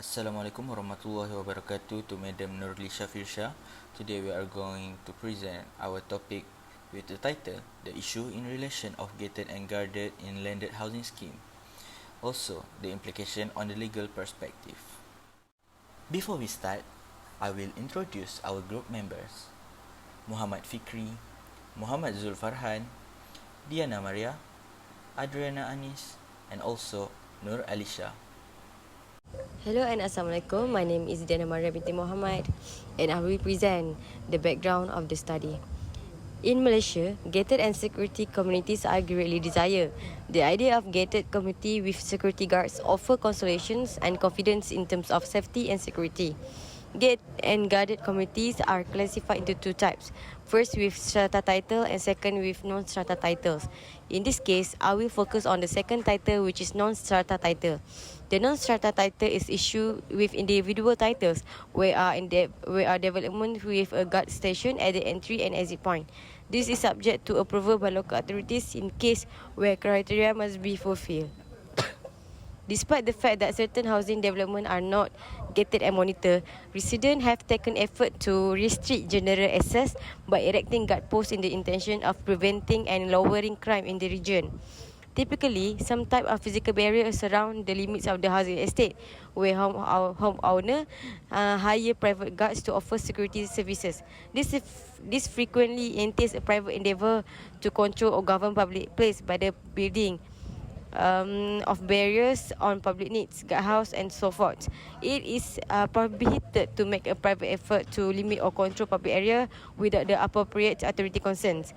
Assalamualaikum warahmatullahi wabarakatuh to Madam Nurul Shafirsha. Today we are going to present our topic with the title, The Issue in Relation of Gated and Guarded in Landed Housing Scheme. Also, the implication on the legal perspective. Before we start, I will introduce our group members. Muhammad FIKRI, Muhammad Farhan, Diana Maria, Adriana Anis, and also Nur ALIESYA. Hello and Assalamualaikum. My name is Diana Maria binti Muhammad and I will present the background of the study. In Malaysia, gated and security communities are greatly desired. The idea of gated community with security guards offer consolations and confidence in terms of safety and security. Gated and guarded communities are classified into two types. First with strata title and second with non-strata titles. In this case, I will focus on the second title, which is non-strata title. The non-strata title is issued with individual titles where are development with a guard station at the entry and exit point. This is subject to approval by local authorities in case where criteria must be fulfilled. Despite the fact that certain housing development are not gated and monitored, residents have taken effort to restrict general access by erecting guard posts in the intention of preventing and lowering crime in the region. Typically, some type of physical barrier surround the limits of the housing estate, where homeowner hire private guards to offer security services. This frequently entails a private endeavour to control or govern public place by the building of barriers on public needs, guardhouse and so forth. It is prohibited to make a private effort to limit or control public area without the appropriate authority concerns.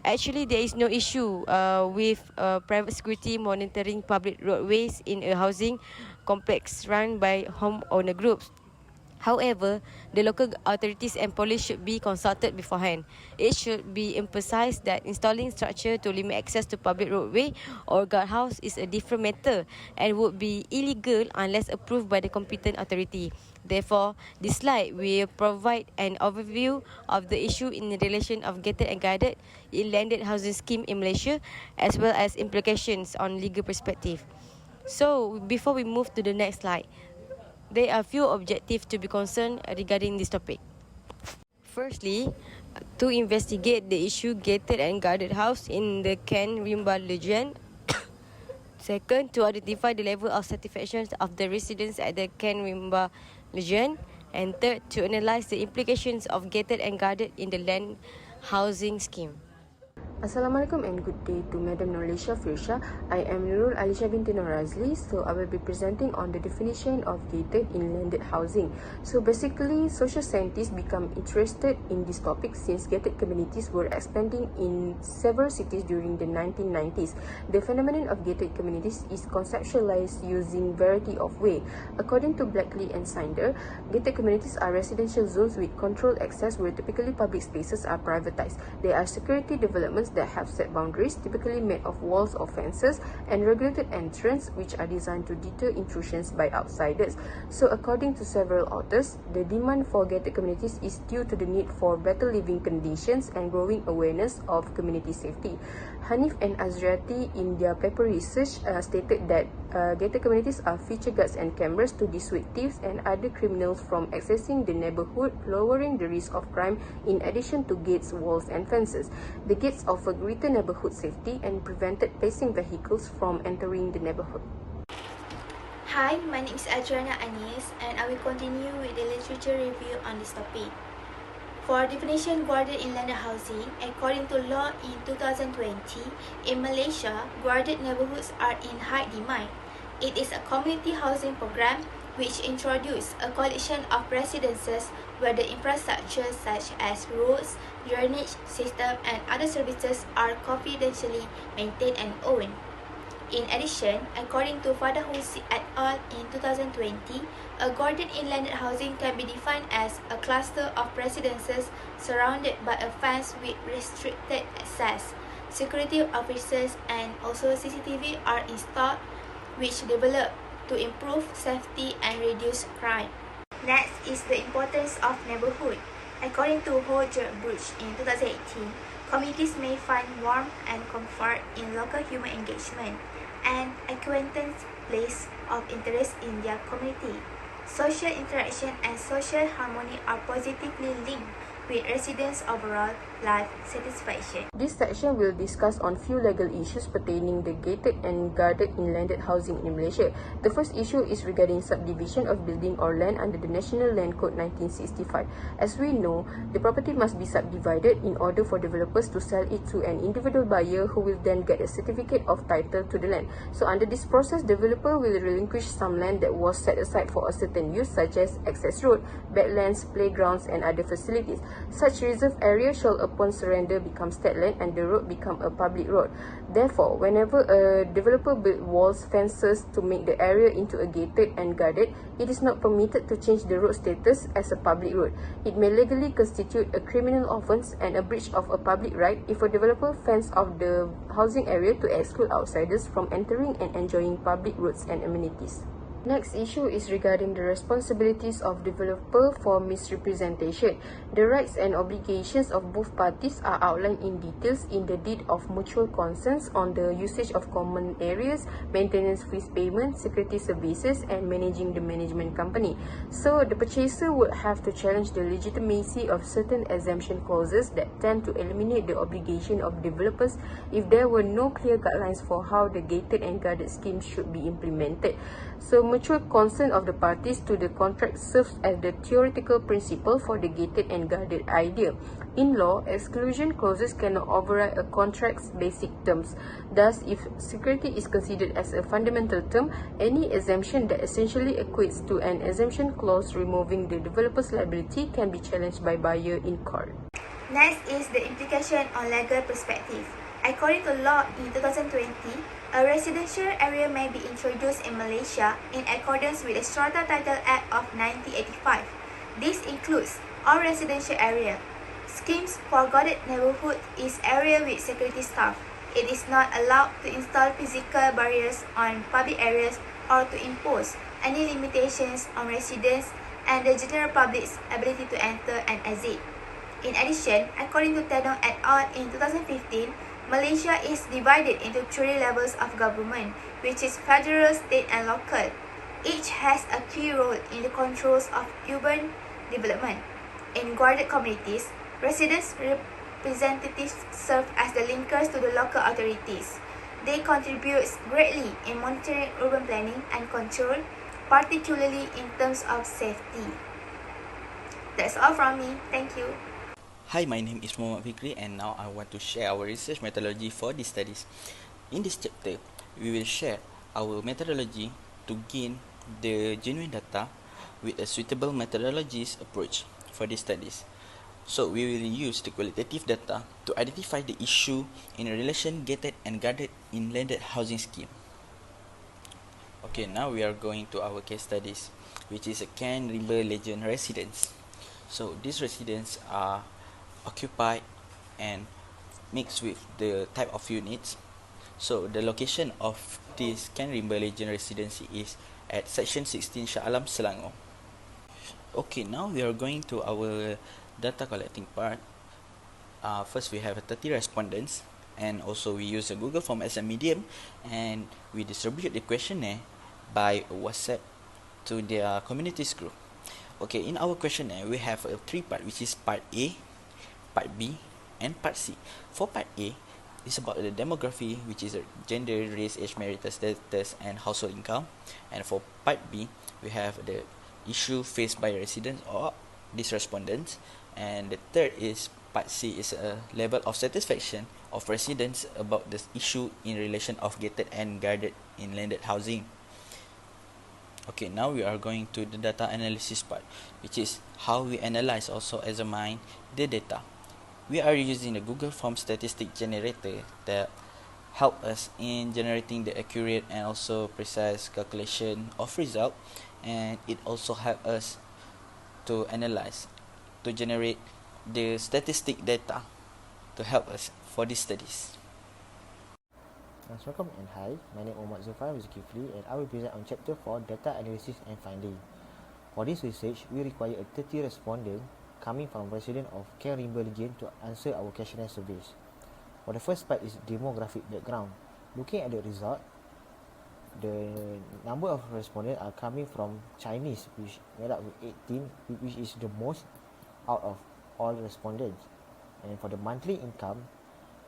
Actually, there is no issue with private security monitoring public roadways in a housing complex run by homeowner groups. However, the local authorities and police should be consulted beforehand. It should be emphasized that installing structure to limit access to public roadway or guardhouse is a different matter and would be illegal unless approved by the competent authority. Therefore, this slide will provide an overview of the issue in relation of gated and guarded in landed housing scheme in Malaysia, as well as implications on legal perspective. So, before we move to the next slide, there are few objectives to be concerned regarding this topic. Firstly, to investigate the issue gated and guarded house in the Ken Rimba region. Second, to identify the level of satisfaction of the residents at the Ken Rimba region. And third, to analyse the implications of gated and guarded in the land housing scheme. Assalamualaikum and good day to Madam Nurul Shafirsha. I am NURUL binti NORAZLI. So I will be presenting on the definition of gated in landed housing. So basically, social scientists become interested in this topic since gated communities were expanding in several cities during the 1990s. The phenomenon of gated communities is conceptualized using variety of way. According to Blackley and Sinder, gated communities are residential zones with controlled access where typically public spaces are privatized. They are security developments that have set boundaries, typically made of walls or fences, and regulated entrance which are designed to deter intrusions by outsiders. So according to several authors, the demand for gated communities is due to the need for better living conditions and growing awareness of community safety. Hanif and Azriati in their paper research stated that gated communities are feature guards and cameras to dissuade thieves and other criminals from accessing the neighborhood, lowering the risk of crime in addition to gates, walls and fences. The gates offer greater neighborhood safety and prevented passing vehicles from entering the neighborhood. Hi, my name is Adriana Anis and I will continue with the literature review on this topic. For definition guarded in landed housing, according to law in 2020, in Malaysia, guarded neighborhoods are in high demand. It is a community housing program which introduces a collection of residences where the infrastructure such as roads, drainage system and other services are confidentially maintained and owned. In addition, according to FARHAN et al. In 2020, a guarded in landed housing can be defined as a cluster of residences surrounded by a fence with restricted access. Security officers and also CCTV are installed, which develop to improve safety and reduce crime. Next is the importance of neighborhood. According to Ho Bush in 2018, communities may find warmth and comfort in local human engagement and acquaintance place of interest in their community. social interaction and social harmony are positively linked with residents' overall life satisfaction. This section will discuss on few legal issues pertaining the gated and guarded inlanded housing in Malaysia. The first issue is regarding subdivision of building or land under the National Land Code 1965. As we know, the property must be subdivided in order for developers to sell it to an individual buyer who will then get a certificate of title to the land. So under this process, developer will relinquish some land that was set aside for a certain use, such as access road, badlands, playgrounds and other facilities. Such reserve area shall upon surrender become state land and the road become a public road. Therefore, whenever a developer build walls, fences to make the area into a gated and guarded, it is not permitted to change the road status as a public road. It may legally constitute a criminal offence and a breach of a public right if a developer fence off the housing area to exclude outsiders from entering and enjoying public roads and amenities. Next issue is regarding the responsibilities of developer for misrepresentation. The rights and obligations of both parties are outlined in details in the deed of mutual consents on the usage of common areas, maintenance fees payment, security services and managing the management company. So the purchaser would have to challenge the legitimacy of certain exemption clauses that tend to eliminate the obligation of developers if there were no clear guidelines for how the gated and guarded scheme should be implemented. So mutual consent of the parties to the contract serves as the theoretical principle for the gated and guarded idea. In law, exclusion clauses cannot override a contract's basic terms. Thus, if security is considered as a fundamental term, any exemption that essentially equates to an exemption clause removing the developer's liability can be challenged by buyer in court. Next is the implication on legal perspective. According to law in 2020, a residential area may be introduced in Malaysia in accordance with the Strata Title Act of 1985. This includes all residential area. Schemes for guarded neighborhood is area with security staff. It is not allowed to install physical barriers on public areas or to impose any limitations on residents and the general public's ability to enter and exit. In addition, according to Tenong et al. In 2015, Malaysia is divided into 3 levels of government, which is federal, state and local. Each has a key role in the controls of urban development. In guarded communities, residents' representatives serve as the linkers to the local authorities. They contribute greatly in monitoring urban planning and control, particularly in terms of safety. That's all from me. Thank you. Hi, my name is Muhammad FIKRI and now I want to share our research methodology for these studies. In this chapter, we will share our methodology to gain the genuine data with a suitable methodologies approach for these studies. So, we will use the qualitative data to identify the issue in relation gated and guarded inlanded housing scheme. Okay, now we are going to our case studies, which is a Cairn River Legend residence. So, these residents are occupied and mixed with the type of units. So the location of this Cairn River Legend residency is at section 16 Shah Alam, Selangor. Okay, now we are going to our data collecting part. First we have 30 respondents and also we use a Google form as a medium and we distribute the questionnaire by WhatsApp to their communities group. Okay, in our questionnaire we have a 3 part, which is part A, part B and part C. For part A, it's about the demography, which is gender, race, age, marital status and household income. And for part B, we have the issue faced by residents or these respondents. And the third is part C, is a level of satisfaction of residents about the issue in relation of gated and guarded inlanded housing. Okay, now we are going to the data analysis part, which is how we analyze also examine the data. We are using the Google Form statistic generator that help us in generating the accurate and also precise calculation of result, and it also help us to analyze, to generate the statistic data to help us for these studies. Assalamualaikum and hi, my name is Muhammad ZULKIFLI and I will present on chapter 4 data analysis and finding. For this research, we require a 30 respondent coming from resident of Cairn River Legend to answer our questionnaire surveys. For the first part is demographic background. Looking at the result, the number of respondents are coming from Chinese, which made up with 18, which is the most out of all respondents. And for the monthly income,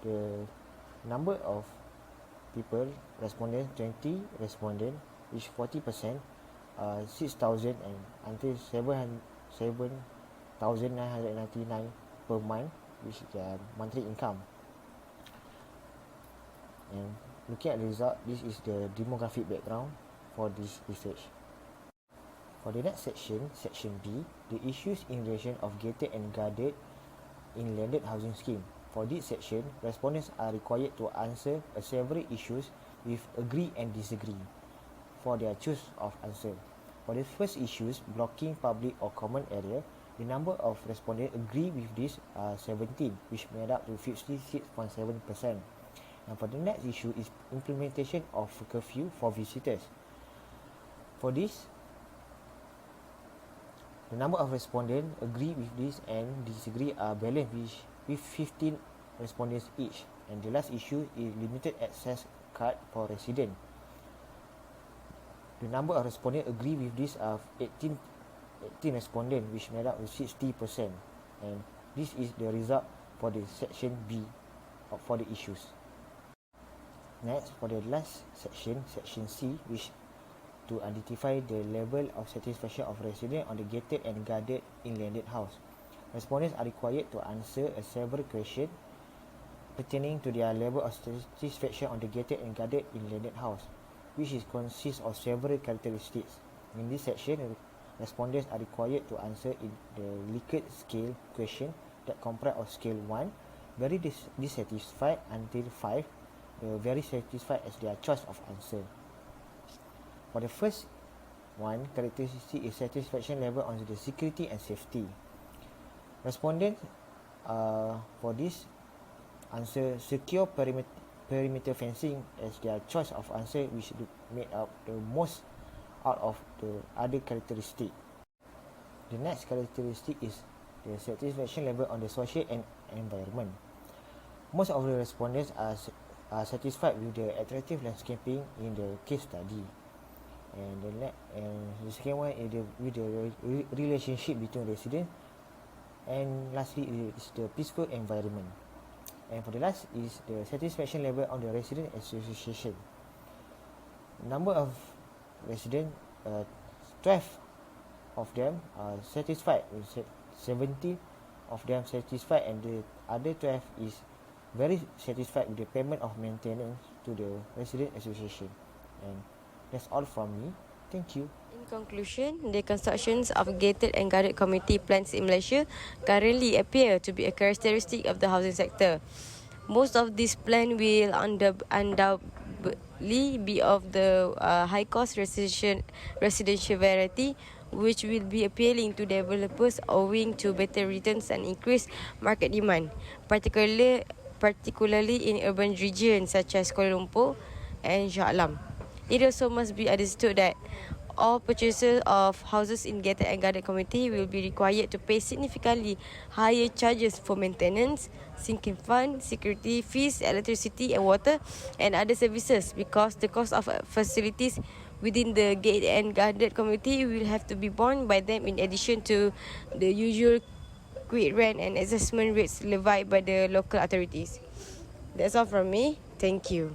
the number of people respondents, 20 respondents, which 40%, 6,000 and until 7,999 per month, which is their monthly income. And looking at the result, this is the demographic background for this research. For the next section, section B, the issues in relation of gated and guarded in landed housing scheme. For this section, respondents are required to answer several issues with agree and disagree for their choice of answer. For the first issues, blocking public or common area, the number of respondents agree with this 17, which made up to 56.7%. And for the next issue is implementation of curfew for visitors. For this, the number of respondents agree with this and disagree are balanced with 15 respondents each. And the last issue is limited access card for resident. The number of respondents agree with this are 18 respondents, which made up with 60%. And this is the result for the section B for the issues. Next, for the last section, section C, which to identify the level of satisfaction of residents on the gated and guarded in landed house. Respondents are required to answer several questions pertaining to their level of satisfaction on the gated and guarded in landed house, which consists of several characteristics. In this section, respondents are required to answer in the Likert scale question that comprise of scale 1, very dissatisfied, until 5, very satisfied as their choice of answer. For the first one, characteristic is satisfaction level on the security and safety. Respondents for this answer secure perimeter fencing as their choice of answer, which made up the most out of the other characteristic. The next characteristic is the satisfaction level on the social and environment. Most of the respondents are satisfied with the attractive landscaping in the case study. And the second one is with the relationship between residents. And lastly is the peaceful environment. And for the last is the satisfaction level on the resident association. Number of residents, 12 of them are satisfied, 17 of them satisfied, and the other 12 is very satisfied with the payment of maintenance to the resident association. And that's all from me. Thank you. In conclusion, the constructions of gated and guarded community plans in Malaysia currently appear to be a characteristic of the housing sector. Most of these plans will undoubtedly be of the high-cost residential variety, which will be appealing to developers owing to better returns and increased market demand, particularly in urban regions such as Kuala Lumpur and Shah Alam. It also must be understood that all purchasers of houses in gated and guarded community will be required to pay significantly higher charges for maintenance, sinking fund, security fees, electricity and water and other services, because the cost of facilities within the gated and guarded community will have to be borne by them in addition to the usual quit rent and assessment rates levied by the local authorities. That's all from me. Thank you.